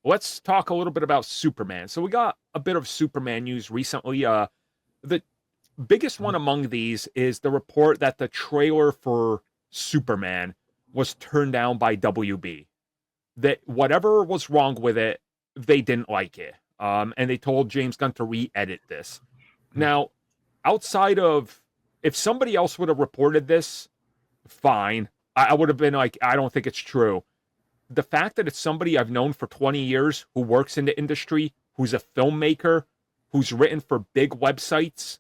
let's talk a little bit about Superman. So we got a bit of Superman news recently. The biggest one among these is the report that the trailer for Superman was turned down by WB. That whatever was wrong with it, they didn't like it. And they told James Gunn to re-edit this. Now, outside of, if somebody else would have reported this, fine. I would have been like, I don't think it's true. The fact that it's somebody I've known for 20 years who works in the industry, who's a filmmaker, who's written for big websites,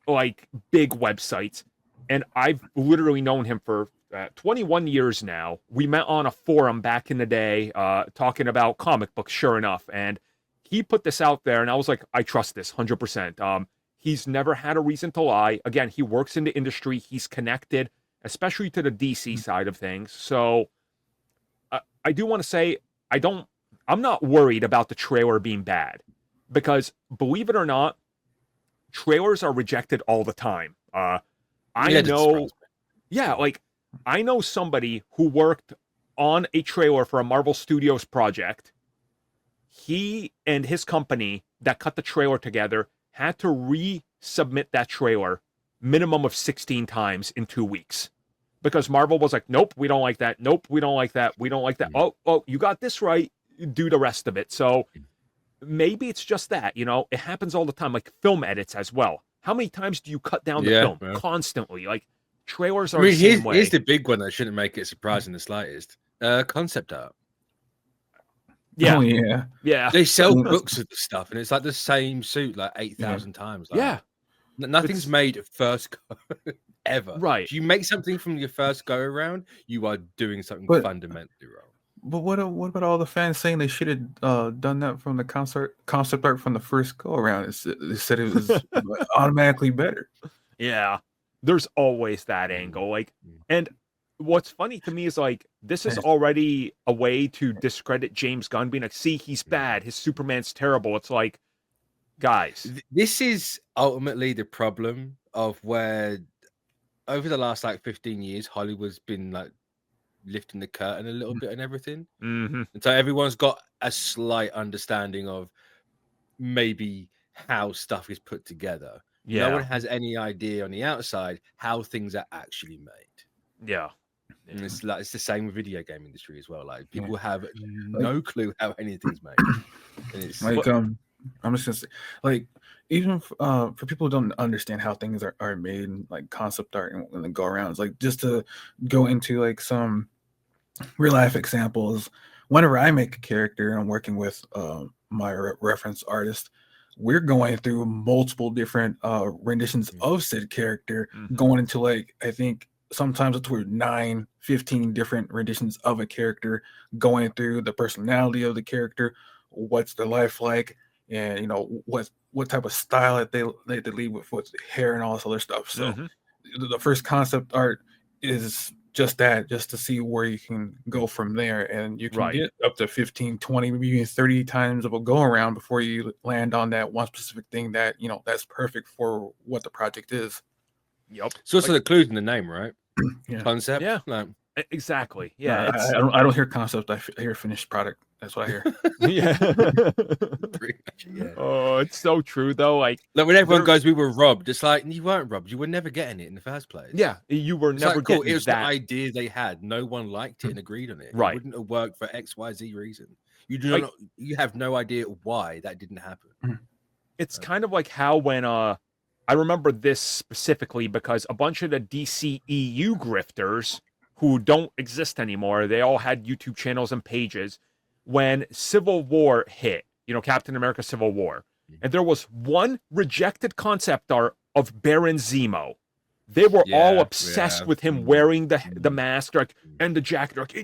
like big websites, and I've literally known him for 21 years now. We met on a forum back in the day talking about comic books, sure enough, and he put this out there, and I was like, I trust this 100%. He's never had a reason to lie. Again, he works in the industry. He's connected, especially to the DC side of things. So I do want to say I'm not worried about the trailer being bad, because believe it or not, trailers are rejected all the time. I know, yeah, like I know somebody who worked on a trailer for a Marvel Studios project. He and his company that cut the trailer together had to resubmit that trailer minimum of 16 times in 2 weeks. Because Marvel was like, nope, we don't like that. Nope, we don't like that. We don't like that. Oh, you got this right. Do the rest of it. So maybe it's just that, it happens all the time, like film edits as well. How many times do you cut down the film? Yeah. Constantly? Like trailers are the same way. Here's the big one that shouldn't make it surprising the slightest. Concept art. Yeah. Oh, yeah. Yeah. They sell books of the stuff, and it's like the same suit like 8,000 times. Like, yeah. Nothing's made first go ever. Right. If you make something from your first go around, you are doing something fundamentally wrong. But what about all the fans saying they should have done that from the concept art from the first go around? They said it was automatically better. Yeah. There's always that angle. Like, and what's funny to me is like, this is already a way to discredit James Gunn, being like, see, he's bad. His Superman's terrible. It's like, guys. This is ultimately the problem of where over the last like 15 years, Hollywood's been like lifting the curtain a little bit and everything. And so everyone's got a slight understanding of maybe how stuff is put together. Yeah. No one has any idea on the outside how things are actually made. Yeah. And it's the same with video game industry as well. Like people have no clue how anything's made. And it's like I'm just gonna say, like, even for people who don't understand how things are made, like concept art and then go around, like just to go into like some real life examples. Whenever I make a character and I'm working with my reference artist, we're going through multiple different renditions of said character, going into like, I think sometimes it's 9, 15 different renditions of a character, going through the personality of the character, what's their life like, and what type of style that they lead with the hair and all this other stuff. So the first concept art is just that, just to see where you can go from there, and you can get up to 15, 20, maybe even 30 times of a go around before you land on that one specific thing that that's perfect for what the project is. Yep. It's also the clues in the name, right? Yeah. Concept. Yeah. Like, exactly. Yeah. I don't hear concept. I hear finished product. That's what I hear. Yeah. Yeah. Oh, it's so true though. Like when everyone goes, we were robbed. It's like, you weren't robbed. You were never getting it in the first place. Yeah, you were never cool. getting It was that. the idea they had. No one liked it and agreed on it. Right. It wouldn't have worked for XYZ reason. You do not. You have no idea why that didn't happen. It's kind of like how when I remember this specifically because a bunch of the DCEU grifters who don't exist anymore, they all had YouTube channels and pages. When Civil War hit, Captain America Civil War, and there was one rejected concept art of Baron Zemo. They were all obsessed with him wearing the mask, and the jacket. He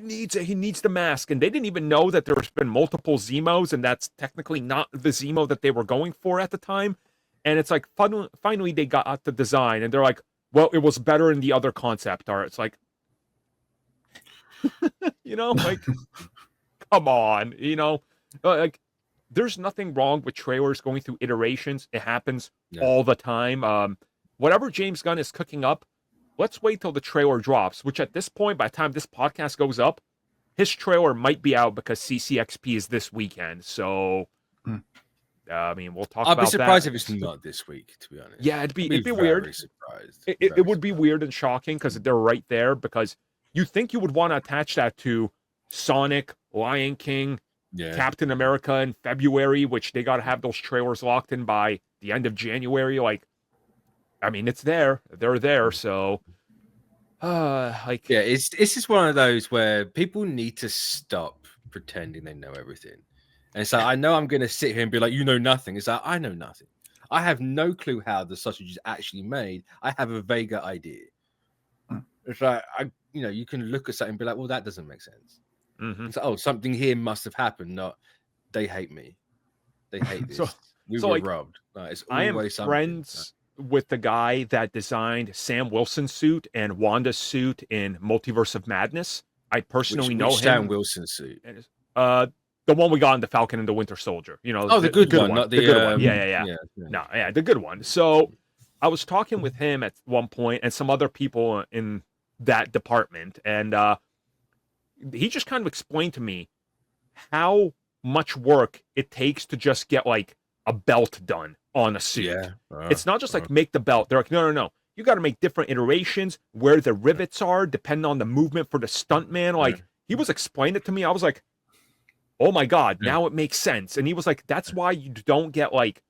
needs the mask, and they didn't even know that there's been multiple Zemos, and that's technically not the Zemo that they were going for at the time. And it's like finally they got the design, and they're like, well, it was better in the other concept art. It's like, like. Come on, like there's nothing wrong with trailers going through iterations. It happens all the time. Whatever James Gunn is cooking up, let's wait till the trailer drops, which at this point, by the time this podcast goes up, his trailer might be out because CCXP is this weekend. So, I mean, we'll talk I'd about be surprised that. if it's not this week, to be honest. Yeah, it'd be very weird. Surprised. It would be weird and shocking because they're right there. Because you think you would want to attach that to Sonic, Lion King, Captain America in February, which they got to have those trailers locked in by the end of January. Like, I mean, it's there. They're there. So, like, yeah, it's just one of those where people need to stop pretending they know everything. And so I know I'm going to sit here and be like, you know nothing. It's like, I know nothing. I have no clue how the sausage is actually made. I have a vague idea. It's like, you can look at something and be like, well, that doesn't make sense. It's like, oh, something here must have happened. Not, they hate me. They hate this. We were robbed. It's always I am friends with the guy that designed Sam Wilson's suit and Wanda's suit in Multiverse of Madness. I personally know him. Sam Wilson's suit? The one we got in the Falcon and the Winter Soldier. You know, the good one, not the good one. Yeah. No, yeah, the good one. So I was talking with him at one point and some other people in that department, and he just kind of explained to me how much work it takes to just get like a belt done on a suit. It's not just like make the belt. They're like, no. You got to make different iterations where the rivets are, depending on the movement for the stuntman. Like he was explaining it to me. I was like, oh my God, now it makes sense. And he was like, that's why you don't get like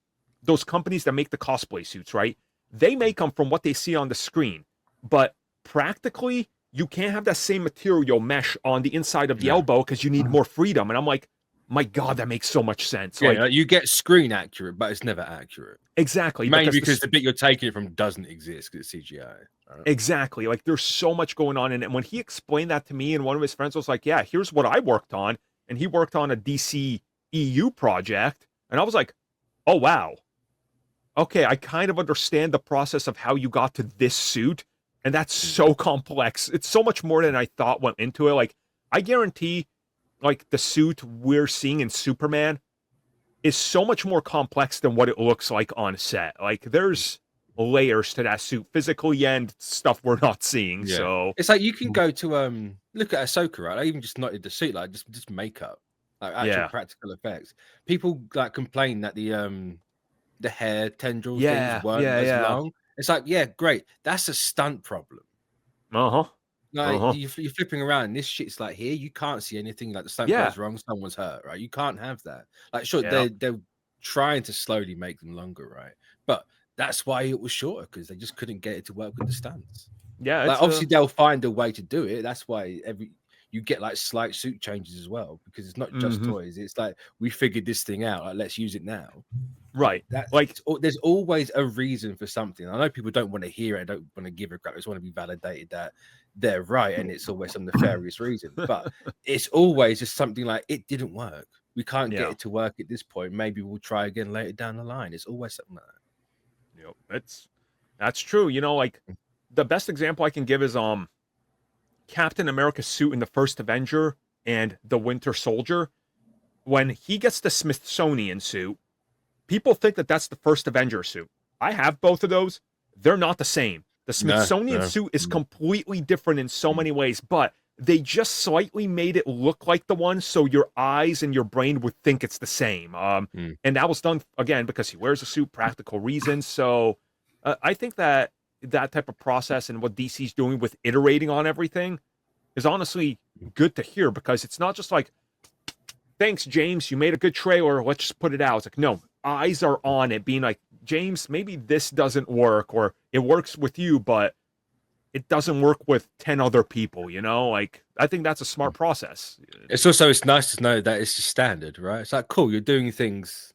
those companies that make the cosplay suits, right? They make them from what they see on the screen. But practically, you can't have that same material mesh on the inside of the elbow because you need more freedom. And I'm like, my God, that makes so much sense. Yeah, like, you get screen accurate, but it's never accurate. Exactly. Mainly because the bit you're taking it from doesn't exist because it's CGI. Exactly. Like there's so much going on. And when he explained that to me and one of his friends was like, yeah, here's what I worked on. And he worked on a DCEU project. And I was like, oh, wow. Okay, I kind of understand the process of how you got to this suit. And that's so complex. It's so much more than I thought went into it. Like, I guarantee, like, the suit we're seeing in Superman is so much more complex than what it looks like on set. Like, there's layers to that suit physically and stuff we're not seeing. So it's like you can go to look at Ahsoka, right? I even just noted the suit, like just makeup, like actual practical effects. People like complain that the hair tendril things weren't as long. It's like, yeah, great. That's a stunt problem. Like you're flipping around. This shit's like here, you can't see anything. Like the stunt goes wrong, someone's hurt, right? You can't have that. Like, sure, they're trying to slowly make them longer, right? But that's why it was shorter because they just couldn't get it to work with the stunts. Yeah, like obviously they'll find a way to do it. That's why you get like slight suit changes as well because it's not just toys. It's like we figured this thing out. Like let's use it now. Right. There's always a reason for something. I know people don't want to hear it, don't want to give a crap. They just want to be validated that they're right, and it's always some nefarious reason. But it's always just something like it didn't work. We can't get it to work at this point. Maybe we'll try again later down the line. It's always something like that. That's true. You know, like the best example I can give is Captain America's suit in the first Avenger and the Winter Soldier. When he gets the Smithsonian suit, people think that that's the first Avenger suit. I have both of those. They're not the same. The Smithsonian suit is completely different in so many ways, but they just slightly made it look like the one so your eyes and your brain would think it's the same. And that was done, again, because he wears a suit, practical reasons. So I think that type of process and what DC's doing with iterating on everything is honestly good to hear because it's not just like, thanks, James, you made a good trailer, let's just put it out. It's like, no, eyes are on it, being like, James, maybe this doesn't work, or it works with you, but it doesn't work with 10 other people, you know? Like, I think that's a smart process. It's nice to know that it's just standard, right? It's like, cool, you're doing things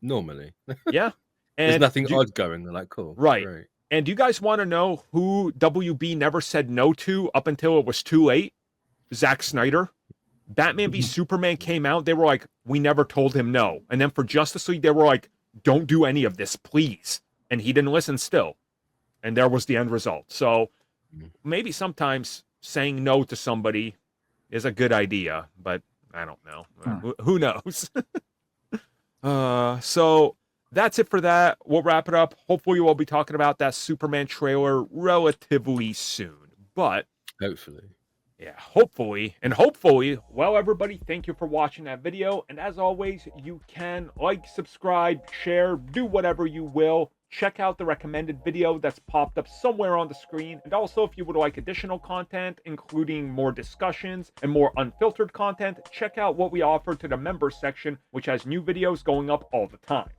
normally. Yeah. And there's nothing odd going. They're like, cool. Right. Great. And do you guys want to know who WB never said no to up until it was too late? Zack Snyder. Batman v Superman came out. They were like, we never told him no. And then for Justice League, they were like, don't do any of this, please. And he didn't listen still. And there was the end result. So maybe sometimes saying no to somebody is a good idea, but I don't know. Who knows? So that's it for that. We'll wrap it up. Hopefully we'll be talking about that Superman trailer relatively soon. But hopefully, Yeah, hopefully. And hopefully, well, everybody, thank you for watching that video. And as always, you can like, subscribe, share, do whatever you will. Check out the recommended video that's popped up somewhere on the screen. And also, if you would like additional content, including more discussions and more unfiltered content, check out what we offer to the members section, which has new videos going up all the time.